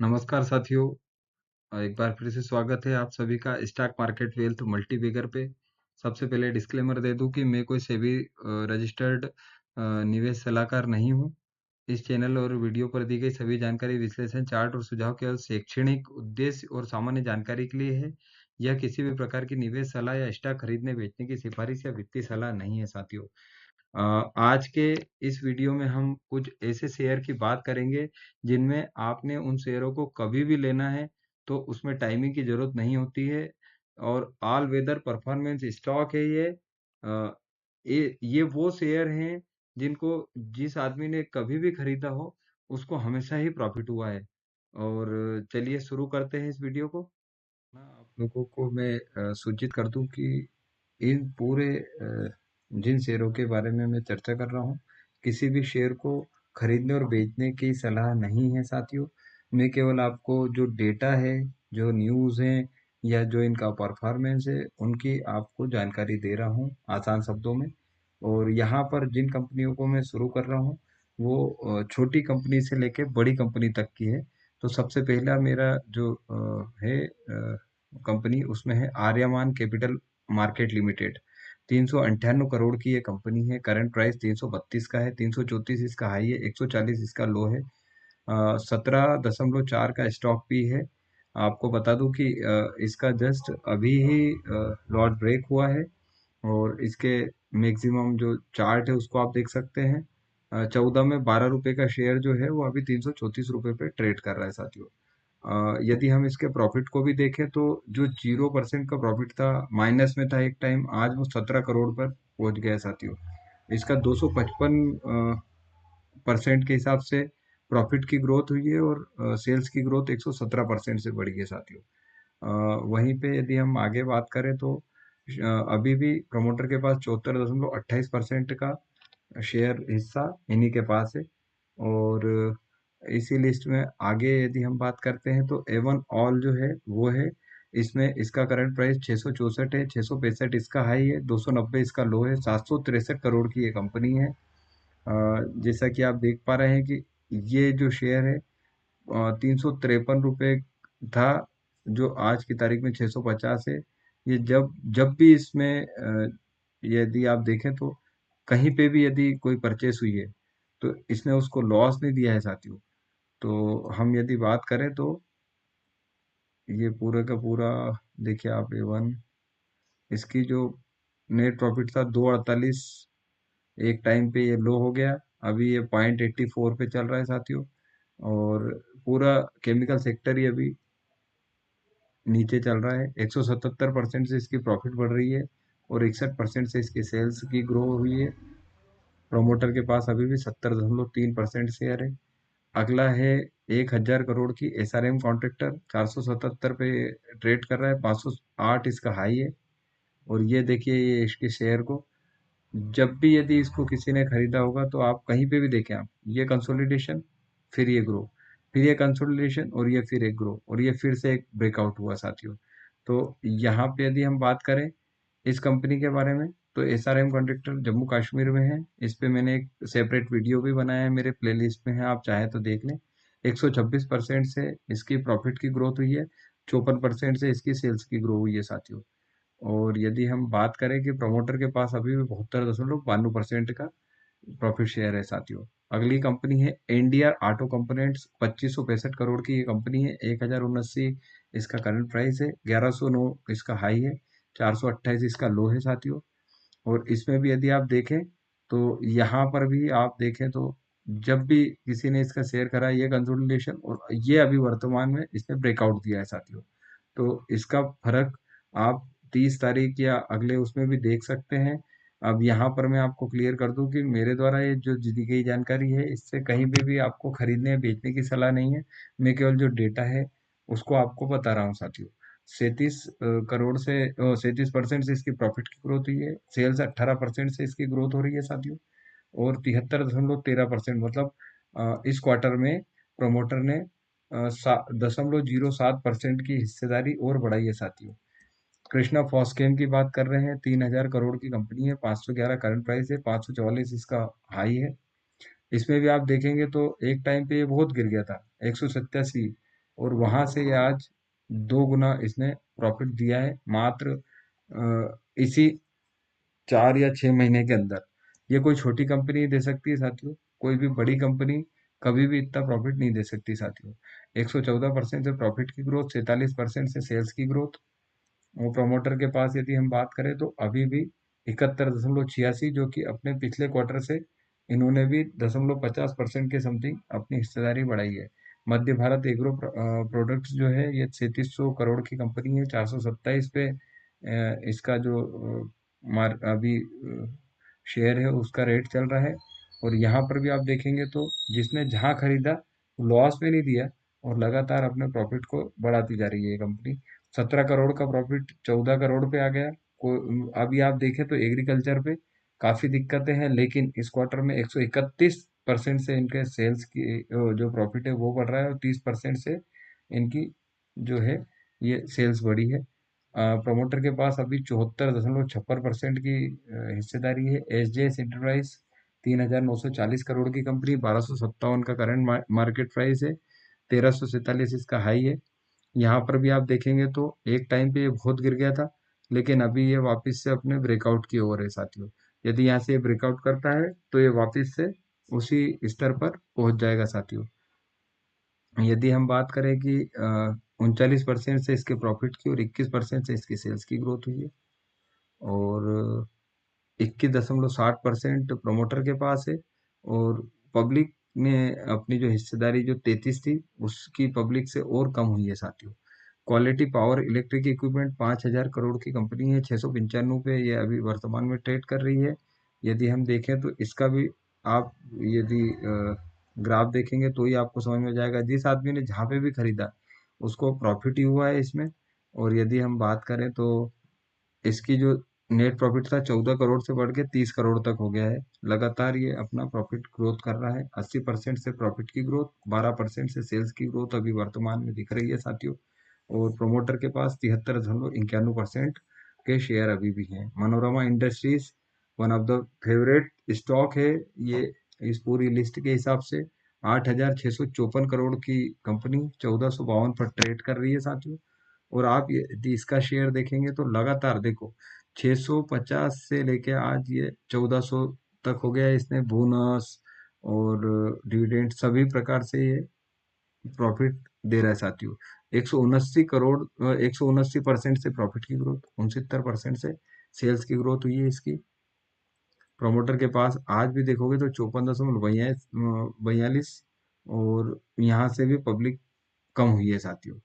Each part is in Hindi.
नमस्कार साथियों। एक बार फिर से स्वागत है आप सभी का स्टॉक मार्केट वेल्थ मल्टीबैगर पे। सबसे पहले डिस्क्लेमर दे दूं कि मैं कोई सेबी रजिस्टर्ड निवेश सलाहकार नहीं हूं। इस चैनल और वीडियो पर दी गई सभी जानकारी, विश्लेषण, चार्ट और सुझाव केवल शैक्षणिक उद्देश्य और सामान्य जानकारी के लिए है। यह किसी भी प्रकार की निवेश सलाह या स्टॉक खरीदने बेचने की सिफारिश या वित्तीय सलाह नहीं है साथियों। आज के इस वीडियो में हम कुछ ऐसे शेयर की बात करेंगे जिनमें आपने उन शेयरों को कभी भी लेना है तो उसमें टाइमिंग की जरूरत नहीं होती है और ऑल वेदर परफॉर्मेंस स्टॉक है ये। ये वो शेयर हैं जिनको जिस आदमी ने कभी भी खरीदा हो उसको हमेशा ही प्रॉफिट हुआ है। और चलिए शुरू करते हैं इस वीडियो को। आप लोगों को मैं सूचित कर दूं कि इन पूरे जिन शेयरों के बारे में मैं चर्चा कर रहा हूँ, किसी भी शेयर को खरीदने और बेचने की सलाह नहीं है साथियों। मैं केवल आपको जो डेटा है, जो न्यूज़ है या जो इनका परफॉर्मेंस है, उनकी आपको जानकारी दे रहा हूँ आसान शब्दों में। और यहाँ पर जिन कंपनियों को मैं शुरू कर रहा हूँ, वो छोटी कंपनी से लेके बड़ी कंपनी तक की है। तो सबसे पहला मेरा जो है कंपनी, उसमें है Aryaman capital market limited. 398 crore की ये कंपनी है। करंट प्राइस 332 का है, 334 इसका हाई है, 140 इसका लो है। 17.4 का स्टॉक भी है। आपको बता दूं कि इसका जस्ट अभी ही लॉट ब्रेक हुआ है और इसके मैक्सिमम जो चार्ट है उसको आप देख सकते हैं। 14 में 12 रुपए का शेयर जो है वो अभी 334 रुपए पे ट्रेड कर रहा है साथियों। यदि हम इसके प्रॉफिट को भी देखें तो जो 0% का प्रॉफिट था, माइनस में था एक टाइम, आज वो 17 करोड़ पर पहुंच गया है साथियों। इसका 255 परसेंट के हिसाब से प्रॉफिट की ग्रोथ हुई है और सेल्स की ग्रोथ 117% से बढ़ी है साथियों। वहीं पे यदि हम आगे बात करें तो अभी भी प्रमोटर के पास 74.28% का शेयर हिस्सा इन्हीं के पास है। और इसी लिस्ट में आगे यदि हम बात करते हैं तो एवन ऑल जो है वो है। इसमें इसका करंट प्राइस 664 है, 665 इसका हाई है, 290 इसका लो है। 763 करोड़ की ये कंपनी है। जैसा कि आप देख पा रहे हैं कि ये जो शेयर है 353 रुपये था, जो आज की तारीख में 650 है। ये जब जब भी इसमें यदि आप देखें तो कहीं पे भी यदि कोई परचेस हुई है तो इसने उसको लॉस नहीं दिया है साथियों। तो हम यदि बात करें तो ये पूरा का पूरा देखिए आप एवन, इसकी जो नेट प्रॉफिट था 248, एक टाइम पे ये लो हो गया। अभी ये 0.84 पे चल रहा है साथियों। और पूरा केमिकल सेक्टर ही अभी नीचे चल रहा है। 177% से इसकी प्रॉफिट बढ़ रही है और 61% से इसकी सेल्स की ग्रो हुई है। प्रोमोटर के पास अभी भी 70.3% शेयर है। अगला है 1000 करोड़ की एसआरएम कॉन्ट्रैक्टर, 477 पे ट्रेड कर रहा है, 508 इसका हाई है। और ये देखिए, ये इसके शेयर को जब भी यदि इसको किसी ने खरीदा होगा तो आप कहीं पे भी देखें, आप ये कंसोलिडेशन, फिर ये ग्रो, फिर ये कंसोलिडेशन और ये फिर एक ग्रो और ये फिर से एक ब्रेकआउट हुआ साथियों। तो यहाँ पे यदि हम बात करें इस कंपनी के बारे में तो एसआरएम कॉन्ट्रैक्टर जम्मू कश्मीर में है। इस पे मैंने एक सेपरेट वीडियो भी बनाया है, मेरे प्लेलिस्ट में है, आप चाहे तो देख लें। 126% से इसकी प्रॉफिट की ग्रोथ हुई है, 54% से इसकी सेल्स की ग्रो हुई है साथियों। और यदि हम बात करें कि प्रमोटर के पास अभी भी 72.92% का प्रॉफिट शेयर है साथियों। अगली कंपनी है एनडीआर ऑटो कंपोनेंट्स, 2565 करोड़ की ये कंपनी है। 1079 इसका करंट प्राइस है, 1109 इसका हाई है, 428 इसका लो है साथियों। और इसमें भी यदि आप देखें तो यहाँ पर भी आप देखें तो जब भी किसी ने इसका शेयर करा, ये कंसोलिडेशन और ये अभी वर्तमान में इसने ब्रेकआउट दिया है साथियों। तो इसका फर्क आप 30 तारीख या अगले उसमें भी देख सकते हैं। अब यहाँ पर मैं आपको क्लियर कर दूं कि मेरे द्वारा ये जो दी गई जानकारी है, इससे कहीं भी आपको खरीदने या बेचने की सलाह नहीं है। मैं केवल जो डेटा है उसको आपको बता रहा हूँ साथियों। 37% से इसकी प्रॉफिट की ग्रोथ हुई है, सेल्स 18% से इसकी ग्रोथ हो रही है साथियों। और 73.13% मतलब इस क्वार्टर में प्रमोटर ने 0.07% की हिस्सेदारी और बढ़ाई है साथियों। कृष्णा फॉस्केम की बात कर रहे हैं, 3000 करोड़ की कंपनी है, 511 करंट प्राइस है, 544 इसका हाई है। इसमें भी आप देखेंगे तो एक टाइम पे ये बहुत गिर गया था, 187 और वहां से ये आज 2 गुना इसने प्रॉफिट दिया है मात्र इसी 4 या 6 महीने के अंदर। ये कोई छोटी कंपनी दे सकती है साथियों, कोई भी बड़ी कंपनी कभी भी इतना प्रॉफिट नहीं दे सकती साथियों। 114% से प्रॉफिट की ग्रोथ, 47% से सेल्स की ग्रोथ। वो प्रमोटर के पास यदि हम बात करें तो अभी भी 71.86, जो कि अपने पिछले क्वार्टर से इन्होंने भी 50% के समथिंग अपनी हिस्सेदारी बढ़ाई है। मध्य भारत एग्रो प्रोडक्ट्स जो है ये 3700 करोड़ की कंपनी है, 427 पे इसका जो अभी शेयर है उसका रेट चल रहा है। और यहाँ पर भी आप देखेंगे तो जिसने जहाँ खरीदा लॉस में नहीं दिया और लगातार अपने प्रॉफिट को बढ़ाती जा रही है ये कंपनी। 17 करोड़ का प्रॉफिट 14 करोड़ पे आ गया। अभी आप देखें तो एग्रीकल्चर पे काफी दिक्कतें हैं, लेकिन इस क्वार्टर में 131% से इनके सेल्स की जो प्रॉफिट है वो बढ़ रहा है, और 30% से इनकी जो है ये सेल्स बढ़ी है। प्रमोटर के पास अभी 74.56% की हिस्सेदारी है। एस जे एस इंटरप्राइज 3,940 करोड़ की कंपनी, 1257 का करंट मार्केट प्राइस है, 1347 इसका हाई है। यहाँ पर भी आप देखेंगे तो एक टाइम पे ये बहुत गिर गया था, लेकिन अभी ये वापस से अपने ब्रेकआउट की ओर है साथियों। यदि यहाँ से ये ब्रेकआउट करता है तो ये वापस से उसी स्तर पर पहुंच जाएगा साथियों। यदि हम बात करें कि 39% से इसके प्रॉफिट की और 21% से इसकी सेल्स की ग्रोथ हुई है, और 21.60% प्रमोटर के पास है, और पब्लिक ने अपनी जो हिस्सेदारी जो 33 थी उसकी पब्लिक से और कम हुई है साथियों। Quality power electric equipment 5,000 crore की कंपनी है, 695 पे ये अभी वर्तमान में ट्रेड कर रही है। यदि हम देखें तो इसका भी आप यदि ग्राफ देखेंगे तो ही आपको समझ में जाएगा, जिस आदमी ने जहाँ पे भी खरीदा उसको प्रॉफिट ही हुआ है इसमें। और यदि हम बात करें तो इसकी जो नेट प्रॉफिट था 14 करोड़ से बढ़ के 30 करोड़ तक हो गया है। लगातार ये अपना प्रॉफिट ग्रोथ कर रहा है, 80% से प्रॉफिट की ग्रोथ, 12% से सेल्स की ग्रोथ अभी वर्तमान में दिख रही है साथियों। और प्रोमोटर के पास 73.91% के शेयर अभी भी हैं। Manorama industries one of the favourite stock है ये इस पूरी लिस्ट के हिसाब से। 8,654 करोड़ की कंपनी 1452 पर ट्रेड कर रही है साथियों। और आप यदि इसका शेयर देखेंगे तो लगातार देखो 650 से लेके आज ये 1400 तक हो गया है। इसने बोनस और डिविडेंड सभी प्रकार से ये प्रॉफिट दे रहा है साथियों। 179 करोड़ 179% से प्रॉफिट की ग्रोथ, 69% से सेल्स की ग्रोथ हुई है इसकी। प्रमोटर के पास आज भी देखोगे तो 54.42, और यहाँ से भी पब्लिक कम हुई है साथियों।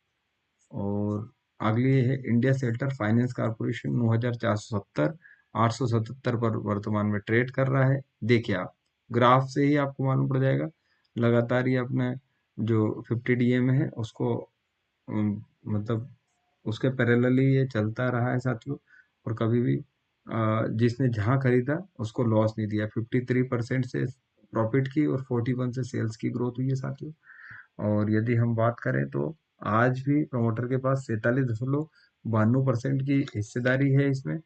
और अगली है इंडिया सेल्टर फाइनेंस कारपोरेशन, 9,470, 877 पर वर्तमान में ट्रेड कर रहा है। देखिए आप ग्राफ से ही आपको मालूम पड़ जाएगा, लगातार ये अपने जो 50 डीए में है उसको मतलब उसके पैरेलली ये चलता रहा है साथियों। और कभी भी जिसने जहां खरीदा उसको लॉस नहीं दिया। 53% से प्रॉफिट की और 41 से सेल्स की ग्रोथ हुई है साथियों। और यदि हम बात करें तो आज भी प्रमोटर के पास 47.92% की हिस्सेदारी है इसमें।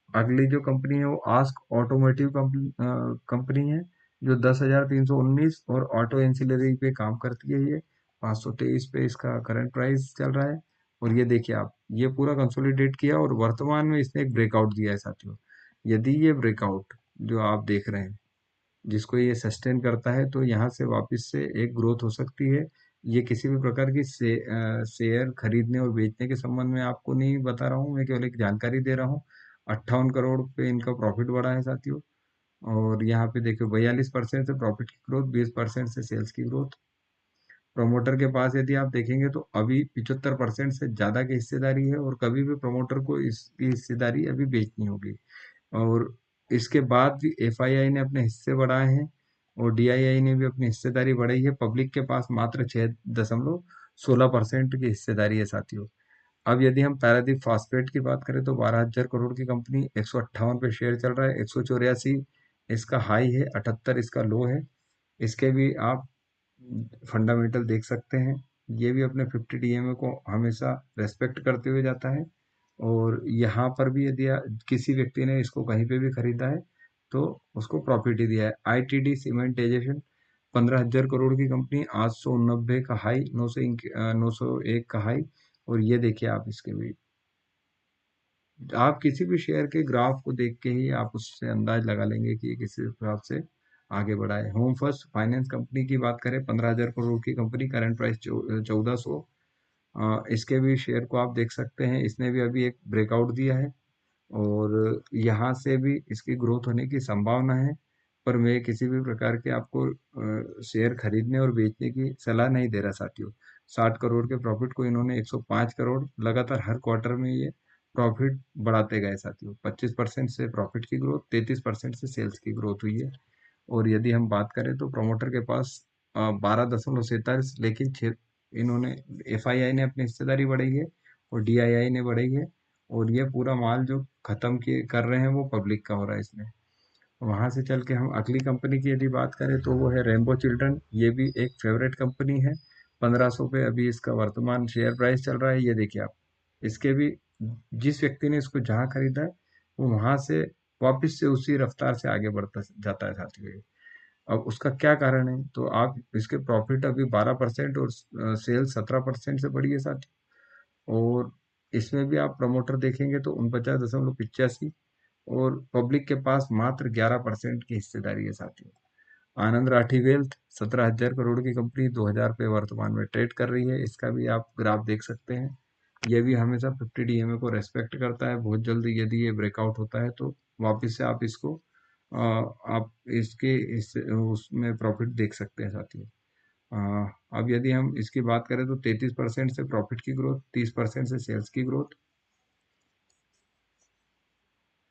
अगली जो कंपनी है वो आस्क ऑटोमोटिव कंपनी है, जो 10,319 और ऑटो एंसिलरी पे काम करती है। ये 523 पे इसका करंट प्राइस चल रहा है। और ये देखिए आप, ये पूरा कंसोलिडेट किया और वर्तमान में इसने एक ब्रेकआउट दिया है साथियों। यदि ये ब्रेकआउट जो आप देख रहे हैं जिसको ये सस्टेन करता है तो यहाँ से वापस से एक ग्रोथ हो सकती है। ये किसी भी प्रकार की शेयर खरीदने और बेचने के संबंध में आपको नहीं बता रहा हूँ, मैं केवल एक जानकारी दे रहा हूँ। 58 करोड़ पे इनका प्रॉफिट बढ़ा है साथियों। और यहाँ पे देखो 42% से प्रॉफिट की ग्रोथ, 20% से सेल्स की ग्रोथ। प्रमोटर के पास यदि आप देखेंगे तो अभी 75% से ज्यादा की हिस्सेदारी है, और कभी भी प्रमोटर को इसकी हिस्सेदारी अभी बेचनी होगी। और इसके बाद भी एफआईआई ने अपने हिस्से बढ़ाए हैं, और डीआईआई ने भी अपनी हिस्सेदारी बढ़ाई है। पब्लिक के पास मात्र 6.16% की हिस्सेदारी है साथियों। अब यदि हम पारादीप फास्फेट की बात करें तो 12,000 करोड़ की कंपनी, 158 पे शेयर चल रहा है, 184 इसका हाई है, 78 इसका लो है। इसके भी आप फंडामेंटल देख सकते हैं। ये भी अपने 50 डीएमए को हमेशा रेस्पेक्ट करते हुए जाता है। और यहाँ पर भी यदि किसी व्यक्ति ने इसको कहीं पे भी खरीदा है तो उसको प्रॉफिट ही दिया है। आईटीडी सीमेंटाइजेशन 15,000 करोड़ की कंपनी 889 का हाई, 901 का हाई। और ये देखिए आप इसके भी, आप किसी भी शेयर के ग्राफ को देख के ही आप उससे अंदाज लगा लेंगे कि ये किस हिसाब से आगे बढ़ा है। होम फर्स्ट फाइनेंस कंपनी की बात करें, 15,000 करोड़ की कंपनी, करंट प्राइस 1400। इसके भी शेयर को आप देख सकते हैं, इसने भी अभी एक ब्रेकआउट दिया है और यहाँ से भी इसकी ग्रोथ होने की संभावना है। पर मैं किसी भी प्रकार के आपको शेयर खरीदने और बेचने की सलाह नहीं दे रहा साथियों। 60 करोड़ के प्रॉफिट को इन्होंने 105 करोड़ लगातार हर क्वार्टर में ये प्रॉफिट बढ़ाते गए साथियों। 25% से प्रॉफिट की ग्रोथ, 33% से सेल्स की ग्रोथ हुई है। और यदि हम बात करें तो प्रमोटर के पास 12.47, लेकिन इन्होंने FII ने अपनी हिस्सेदारी बढ़ाई है और DII ने बढ़ाई है। और ये पूरा माल जो खत्म किए कर रहे हैं वो पब्लिक का हो रहा है इसमें। वहां से चल के हम अगली कंपनी की यदि बात करें तो वो है रेनबो चिल्ड्रन। ये भी एक फेवरेट कंपनी है। 1500 पे अभी इसका वर्तमान शेयर प्राइस चल रहा है। ये देखिए आप, इसके भी जिस व्यक्ति ने इसको जहां खरीदा है वो वहां से वापस से उसी रफ्तार से आगे बढ़ता जाता है साथियों ये। अब उसका क्या कारण है, तो आप इसके प्रॉफिट अभी 12% और सेल 17% से बढ़ी है साथियों। और इसमें भी आप प्रमोटर देखेंगे तो 49.85 और पब्लिक के पास मात्र 11% की हिस्सेदारी है साथियों। आनंद राठी वेल्थ, 17,000 करोड़ की कंपनी, 2,000 पे वर्तमान में ट्रेड कर रही है। इसका भी आप ग्राफ देख सकते हैं। ये भी हमेशा 50 DMA को रेस्पेक्ट करता है। बहुत जल्दी यदि ये ब्रेकआउट होता है तो वापस से आप इसको आप इसके उसमें प्रॉफिट देख सकते हैं साथियों। अब यदि हम इसकी बात करें तो 33% से प्रॉफिट की ग्रोथ, 30% से सेल्स की ग्रोथ।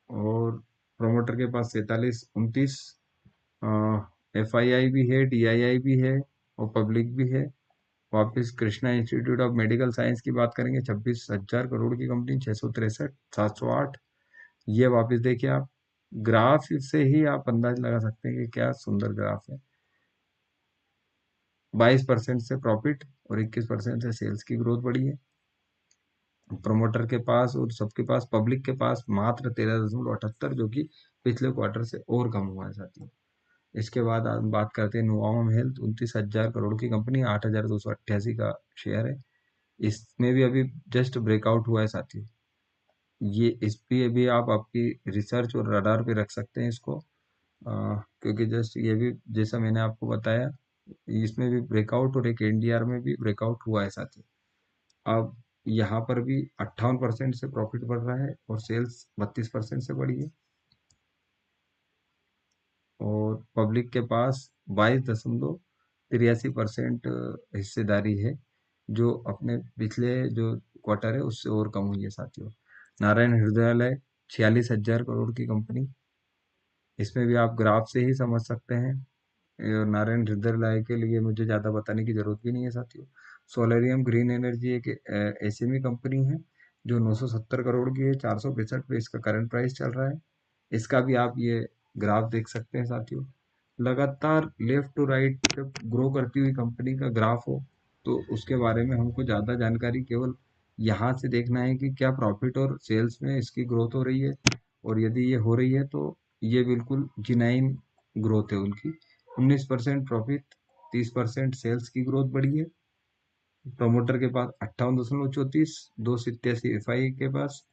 और प्रोमोटर के पास 47-29, FII भी है, DII भी है और पब्लिक भी है। वापिस Krishna institute of medical science की बात करेंगे, 26,000 करोड़ की कंपनी, 663, 708। ये वापिस देखिए आप, ग्राफ से ही आप अंदाज लगा सकते हैं कि क्या सुंदर ग्राफ है। 22% से प्रॉफिट और 21% से सेल्स की ग्रोथ बढ़ी है प्रमोटर के पास। और सबके पास, पब्लिक के पास मात्र 13.78, जो कि पिछले क्वार्टर से और कम हुआ है साथियों। इसके बाद हम बात करते हैं नुवाम हेल्थ, 29,000 करोड़ की कंपनी, 8,288 का शेयर है। इसमें भी अभी जस्ट ब्रेकआउट हुआ है साथियों। ये इस पे भी आप आपकी रिसर्च और रडार पे रख सकते हैं इसको, क्योंकि जस्ट ये भी जैसा मैंने आपको बताया, इसमें भी ब्रेकआउट और एक NDR में भी ब्रेकआउट हुआ है साथियों। अब यहाँ पर भी 58% से प्रॉफिट बढ़ रहा है और सेल्स 32% से बढ़ी है। और पब्लिक के पास 22.83% हिस्सेदारी है, जो अपने पिछले जो क्वार्टर है उससे और कम हुई है साथियों। नारायण हृदयालय, 46,000 करोड़ की कंपनी, इसमें भी आप ग्राफ से ही समझ सकते हैं। और नारायण हृदयालय के लिए मुझे ज़्यादा बताने की जरूरत भी नहीं है साथियों। सोलेरियम ग्रीन एनर्जी एक SME कंपनी है जो 970 करोड़ की है, 465 पे इसका करंट प्राइस चल रहा है। इसका भी आप ये ग्राफ देख सकते हैं साथियों। लगातार लेफ्ट टू राइट जब ग्रो करती हुई कंपनी का ग्राफ हो तो उसके बारे में हमको ज़्यादा जानकारी केवल यहाँ से देखना है कि क्या प्रॉफिट और सेल्स में इसकी ग्रोथ हो रही है। और यदि ये हो रही है तो ये बिल्कुल जिनाइन ग्रोथ है उनकी। 19% प्रॉफिट, 30% सेल्स की ग्रोथ बढ़ी है। प्रमोटर के पास 58.34, 287 FI के पास,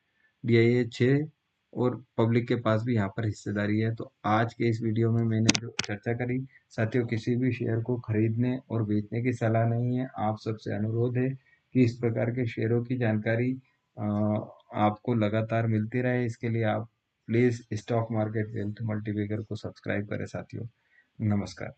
DIA 6 और पब्लिक के पास भी यहाँ पर हिस्सेदारी है। तो आज के इस वीडियो में मैंने जो चर्चा करी साथियों, किसी भी शेयर को खरीदने और बेचने की सलाह नहीं है। आप सबसे अनुरोध है कि इस प्रकार के शेयरों की जानकारी आपको लगातार मिलती रहे। इसके लिए आप please stock market wealth multibagger को सब्सक्राइब करें साथियों। नमस्कार।